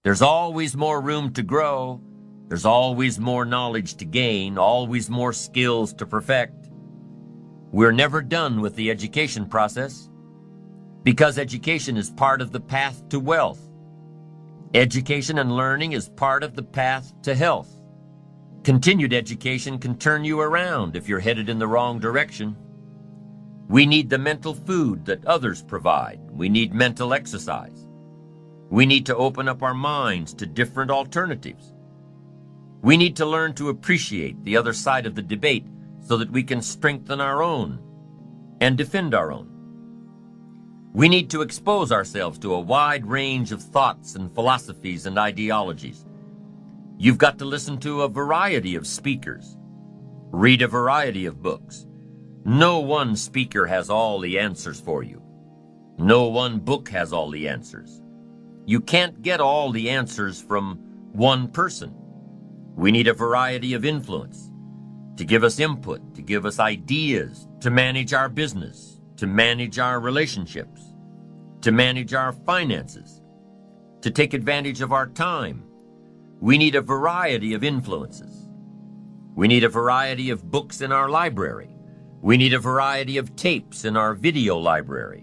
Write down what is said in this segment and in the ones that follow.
There's always more room to grow. There's always more knowledge to gain, always more skills to perfect. We're never done with the education process because education is part of the path to wealth. Education and learning is part of the path to health. Continued education can turn you around if you're headed in the wrong direction. We need the mental food that others provide. We need mental exercise. We need to open up our minds to different alternatives. We need to learn to appreciate the other side of the debate so that we can strengthen our own and defend our own. We need to expose ourselves to a wide range of thoughts and philosophies and ideologies. You've got to listen to a variety of speakers, read a variety of books. No one speaker has all the answers for you. No one book has all the answers. You can't get all the answers from one person. We need a variety of influence to give us input, to give us ideas, to manage our business, to manage our relationships, to manage our finances, to take advantage of our time. We need a variety of influences. We need a variety of books in our library. We need a variety of tapes in our video library,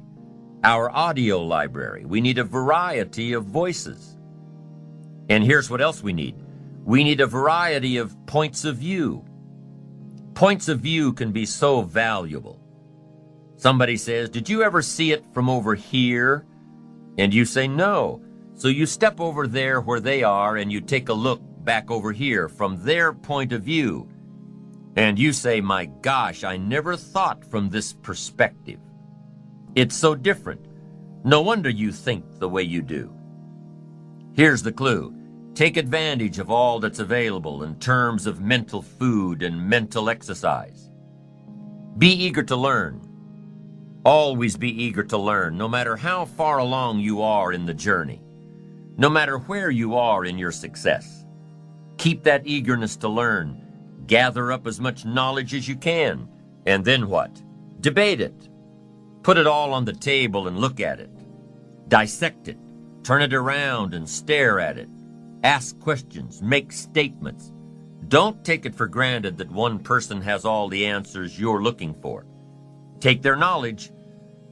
our audio library. We need a variety of voices. And here's what else we need. We need a variety of points of view. Points of view can be so valuable. Somebody says, "Did you ever see it from over here?" And you say, "No." So you step over there where they are and you take a look back over here from their point of view. And you say, "My gosh, I never thought from this perspective. It's so different. No wonder you think the way you do." Here's the clue. Take advantage of all that's available in terms of mental food and mental exercise. Be eager to learn. Always be eager to learn, no matter how far along you are in the journey, no matter where you are in your success. Keep that eagerness to learn. Gather up as much knowledge as you can. And then what? Debate it. Put it all on the table and look at it. Dissect it. Turn it around and stare at it. Ask questions. Make statements. Don't take it for granted that one person has all the answers you're looking for. Take their knowledge,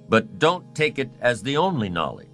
but don't take it as the only knowledge.